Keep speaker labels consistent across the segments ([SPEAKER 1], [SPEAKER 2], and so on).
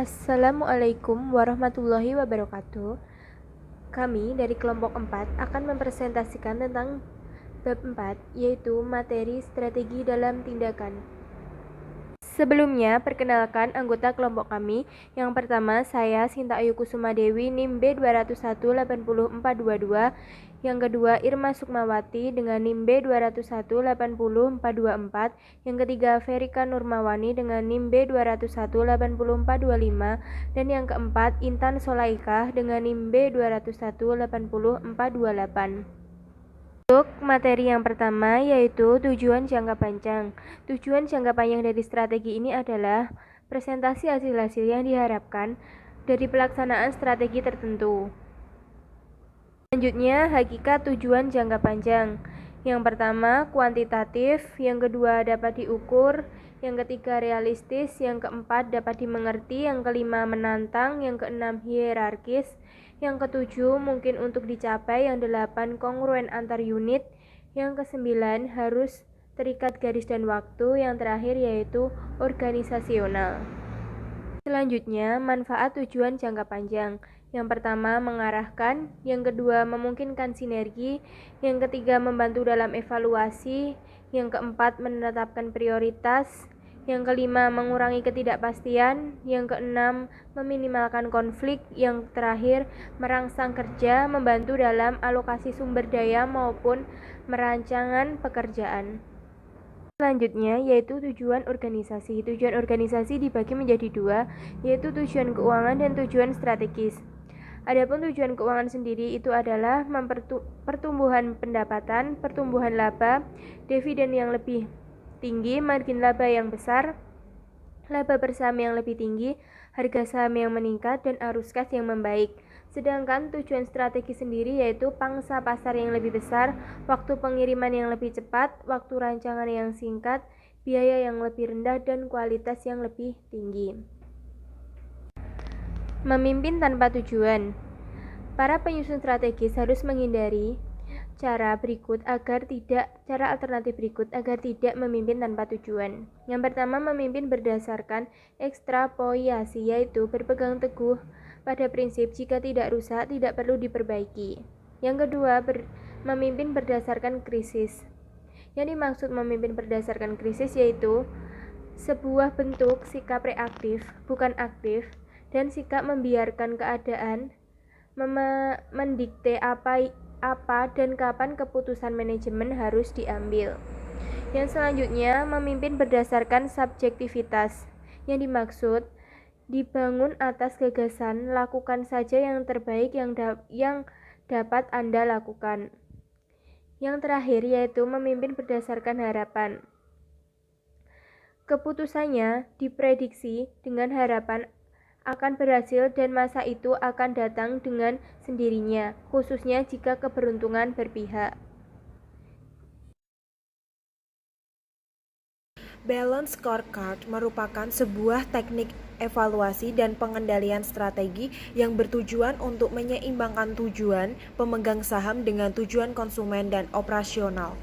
[SPEAKER 1] Assalamualaikum warahmatullahi wabarakatuh. Kami dari kelompok 4 akan mempresentasikan tentang bab 4, yaitu materi strategi dalam tindakan. Sebelumnya, perkenalkan anggota kelompok kami. Yang pertama, saya Sinta Ayu Kusuma Dewi, NIM B201-80422. Yang kedua, Irma Sukmawati dengan NIM B201-80424. Yang ketiga, Ferika Nurmawani dengan NIM B201-80425. Dan yang keempat, Intan Solaikah dengan NIM B201-80428. Untuk materi yang pertama yaitu tujuan jangka panjang. Tujuan jangka panjang dari strategi ini adalah presentasi hasil-hasil yang diharapkan dari pelaksanaan strategi tertentu. Selanjutnya, hakikat tujuan jangka panjang. Yang pertama, kuantitatif, yang kedua dapat diukur, yang ketiga realistis, yang keempat dapat dimengerti, yang kelima menantang, yang keenam hierarkis, yang ketujuh mungkin untuk dicapai, yang delapan kongruen antar unit, yang kesembilan harus terikat garis dan waktu, yang terakhir yaitu organisasional. Selanjutnya, manfaat tujuan jangka panjang. Yang pertama, mengarahkan, yang kedua, memungkinkan sinergi, yang ketiga, membantu dalam evaluasi, yang keempat, menetapkan prioritas, yang kelima, mengurangi ketidakpastian, yang keenam, meminimalkan konflik, yang terakhir, merangsang kerja, membantu dalam alokasi sumber daya maupun merancangan pekerjaan. Selanjutnya yaitu tujuan organisasi. Tujuan organisasi dibagi menjadi dua, yaitu tujuan keuangan dan tujuan strategis. Adapun tujuan keuangan sendiri itu adalah pertumbuhan pendapatan, pertumbuhan laba, dividen yang lebih tinggi, margin laba yang besar, laba per saham yang lebih tinggi, harga saham yang meningkat, dan arus kas yang membaik. Sedangkan tujuan strategi sendiri yaitu pangsa pasar yang lebih besar, waktu pengiriman yang lebih cepat, waktu rancangan yang singkat, biaya yang lebih rendah, dan kualitas yang lebih tinggi. Memimpin tanpa tujuan. Para penyusun strategis harus menghindari cara alternatif berikut agar tidak memimpin tanpa tujuan. Yang pertama, memimpin berdasarkan ekstrapoliasi, yaitu berpegang teguh pada prinsip jika tidak rusak tidak perlu diperbaiki. Yang kedua, memimpin berdasarkan krisis. Yang dimaksud memimpin berdasarkan krisis yaitu sebuah bentuk sikap reaktif, bukan aktif, dan sikap membiarkan keadaan mendikte apa dan kapan keputusan manajemen harus diambil. Yang selanjutnya, memimpin berdasarkan subjektivitas. Yang dimaksud dibangun atas gagasan, lakukan saja yang terbaik yang dapat Anda lakukan. Yang terakhir yaitu memimpin berdasarkan harapan. Keputusannya diprediksi dengan harapan akan berhasil dan masa itu akan datang dengan sendirinya, khususnya jika keberuntungan berpihak.
[SPEAKER 2] Balance scorecard merupakan sebuah teknik evaluasi dan pengendalian strategi yang bertujuan untuk menyeimbangkan tujuan pemegang saham dengan tujuan konsumen dan operasional.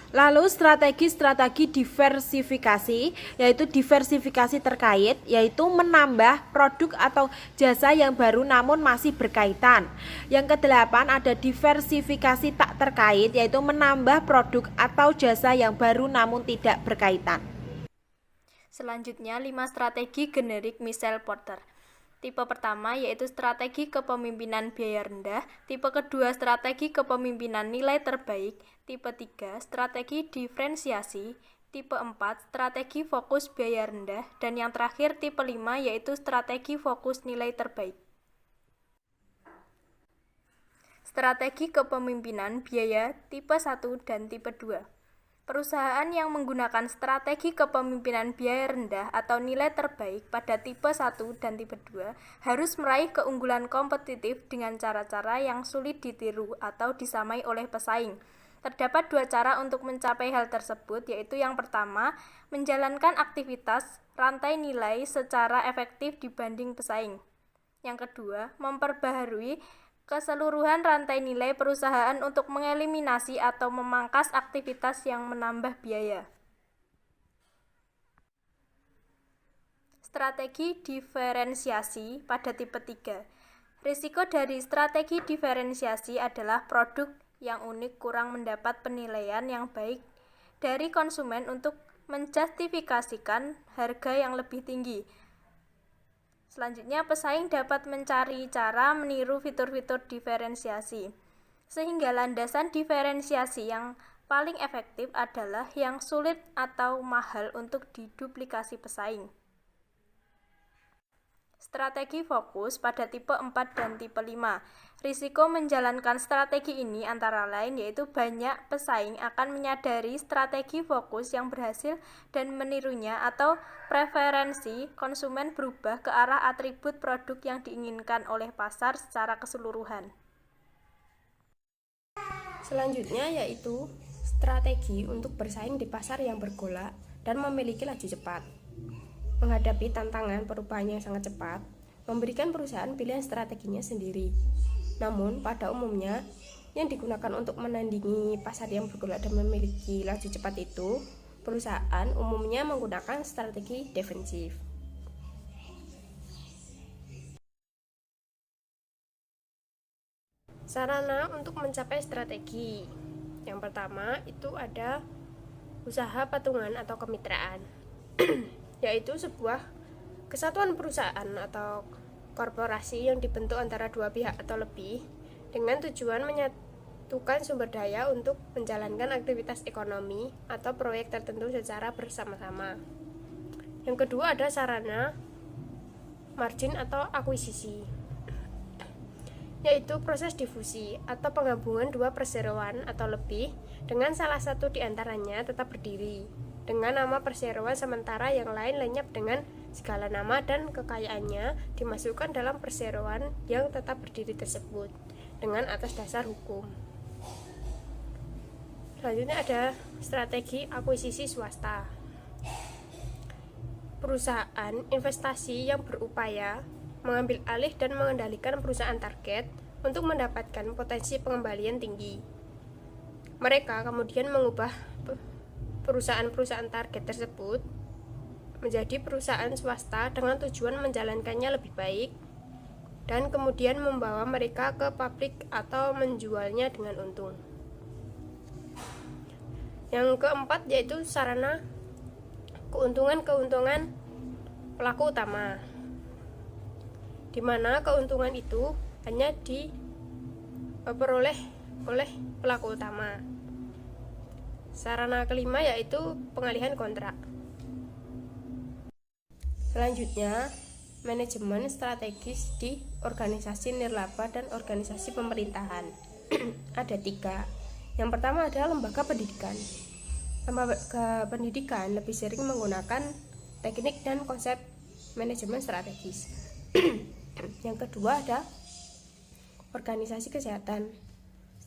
[SPEAKER 2] Lalu strategi diversifikasi, yaitu diversifikasi terkait, yaitu menambah produk atau jasa yang baru namun masih berkaitan. Yang kedelapan ada diversifikasi tak terkait, yaitu menambah produk atau jasa yang baru namun tidak berkaitan.
[SPEAKER 3] Selanjutnya 5 strategi generik Michael Porter. Tipe pertama yaitu strategi kepemimpinan biaya rendah, tipe kedua strategi kepemimpinan nilai terbaik, tipe 3 strategi diferensiasi, tipe 4 strategi fokus biaya rendah, dan yang terakhir tipe 5 yaitu strategi fokus nilai terbaik. Strategi kepemimpinan biaya tipe 1 dan tipe 2. Perusahaan yang menggunakan strategi kepemimpinan biaya rendah atau nilai terbaik pada tipe 1 dan tipe 2 harus meraih keunggulan kompetitif dengan cara-cara yang sulit ditiru atau disamai oleh pesaing. Terdapat 2 cara untuk mencapai hal tersebut, yaitu yang pertama, menjalankan aktivitas rantai nilai secara efektif dibanding pesaing. Yang kedua, memperbaharui keseluruhan rantai nilai perusahaan untuk mengeliminasi atau memangkas aktivitas yang menambah biaya. Strategi diferensiasi pada tipe 3. Risiko dari strategi diferensiasi adalah produk yang unik kurang mendapat penilaian yang baik dari konsumen untuk menjustifikasikan harga yang lebih tinggi. Selanjutnya, pesaing dapat mencari cara meniru fitur-fitur diferensiasi, sehingga landasan diferensiasi yang paling efektif adalah yang sulit atau mahal untuk diduplikasi pesaing. Strategi fokus pada tipe 4 dan tipe 5. Risiko menjalankan strategi ini antara lain yaitu banyak pesaing akan menyadari strategi fokus yang berhasil dan menirunya, atau preferensi konsumen berubah ke arah atribut produk yang diinginkan oleh pasar secara keseluruhan.
[SPEAKER 4] Selanjutnya yaitu strategi untuk bersaing di pasar yang bergolak dan memiliki laju cepat. Menghadapi tantangan perubahan yang sangat cepat, memberikan perusahaan pilihan strateginya sendiri. Namun, pada umumnya, yang digunakan untuk menandingi pasar yang bergolak dan memiliki laju cepat itu, perusahaan umumnya menggunakan strategi defensif. Sarana untuk mencapai strategi. Yang pertama itu ada usaha patungan atau kemitraan. Yaitu sebuah kesatuan perusahaan atau korporasi yang dibentuk antara dua pihak atau lebih dengan tujuan menyatukan sumber daya untuk menjalankan aktivitas ekonomi atau proyek tertentu secara bersama-sama. Yang kedua ada sarana margin atau akuisisi, yaitu proses difusi atau penggabungan dua perseroan atau lebih dengan salah satu di antaranya tetap berdiri dengan nama perseroan sementara yang lain lenyap dengan segala nama dan kekayaannya dimasukkan dalam perseroan yang tetap berdiri tersebut dengan atas dasar hukum. Selanjutnya ada strategi akuisisi swasta. Perusahaan investasi yang berupaya mengambil alih dan mengendalikan perusahaan target untuk mendapatkan potensi pengembalian tinggi. Mereka kemudian mengubah perusahaan-perusahaan target tersebut menjadi perusahaan swasta dengan tujuan menjalankannya lebih baik dan kemudian membawa mereka ke publik atau menjualnya dengan untung. Yang keempat yaitu sarana keuntungan-keuntungan pelaku utama, di mana keuntungan itu hanya diperoleh oleh pelaku utama. Sarana kelima yaitu pengalihan kontrak. Selanjutnya, manajemen strategis di organisasi nirlaba dan organisasi pemerintahan. Ada 3. Yang pertama adalah lembaga pendidikan. Lembaga pendidikan lebih sering menggunakan teknik dan konsep manajemen strategis. Yang kedua ada organisasi kesehatan.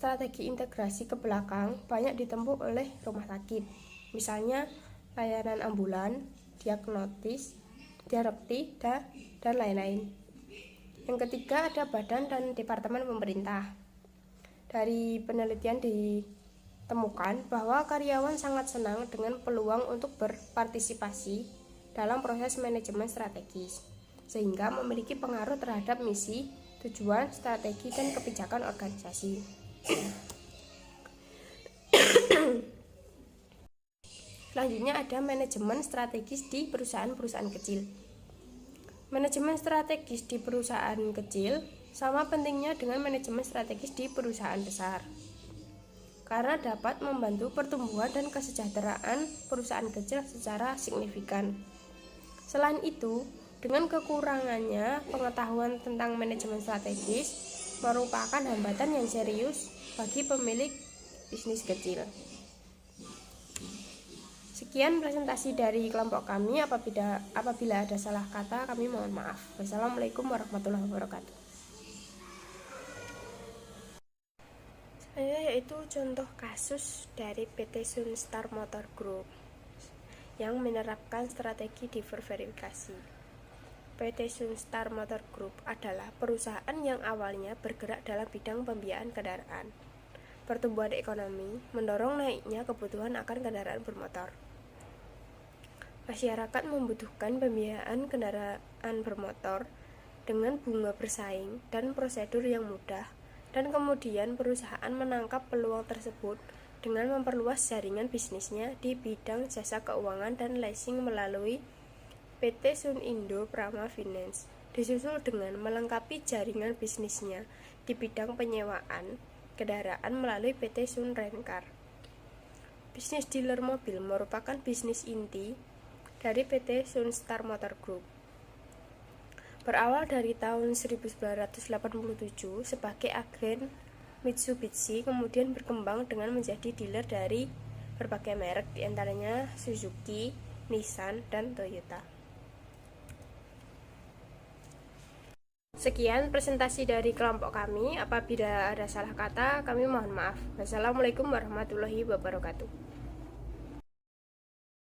[SPEAKER 4] Strategi integrasi ke belakang banyak ditempuh oleh rumah sakit, misalnya layanan ambulan, diagnostik, dan lain-lain. Yang ketiga ada badan dan departemen pemerintah. Dari penelitian ditemukan bahwa karyawan sangat senang dengan peluang untuk berpartisipasi dalam proses manajemen strategis, sehingga memiliki pengaruh terhadap misi, tujuan, strategi, dan kebijakan organisasi. Selanjutnya ada manajemen strategis di perusahaan-perusahaan kecil. Manajemen strategis di perusahaan kecil sama pentingnya dengan manajemen strategis di perusahaan besar, karena dapat membantu pertumbuhan dan kesejahteraan perusahaan kecil secara signifikan. Selain itu, dengan kekurangannya pengetahuan tentang manajemen strategis merupakan hambatan yang serius bagi pemilik bisnis kecil. Sekian presentasi dari kelompok kami. Apabila ada salah kata, kami mohon maaf. Wassalamualaikum warahmatullahi wabarakatuh. Yaitu contoh kasus dari PT Sunstar Motor Group yang menerapkan strategi diverifikasi. PT Sunstar Motor Group adalah perusahaan yang awalnya bergerak dalam bidang pembiayaan kendaraan. Pertumbuhan ekonomi mendorong naiknya kebutuhan akan kendaraan bermotor. Masyarakat membutuhkan pembiayaan kendaraan bermotor dengan bunga bersaing dan prosedur yang mudah, dan kemudian perusahaan menangkap peluang tersebut dengan memperluas jaringan bisnisnya di bidang jasa keuangan dan leasing melalui PT Sunindo Prama Finance, disusul dengan melengkapi jaringan bisnisnya di bidang penyewaan kendaraan melalui PT Sun Rencar. Bisnis dealer mobil merupakan bisnis inti dari PT Sunstar Motor Group. Berawal dari tahun 1987 sebagai agen Mitsubishi, kemudian berkembang dengan menjadi dealer dari berbagai merek, diantaranya Suzuki, Nissan, dan Toyota. Sekian presentasi dari kelompok kami. Apabila ada salah kata, kami mohon maaf. Wassalamualaikum warahmatullahi wabarakatuh.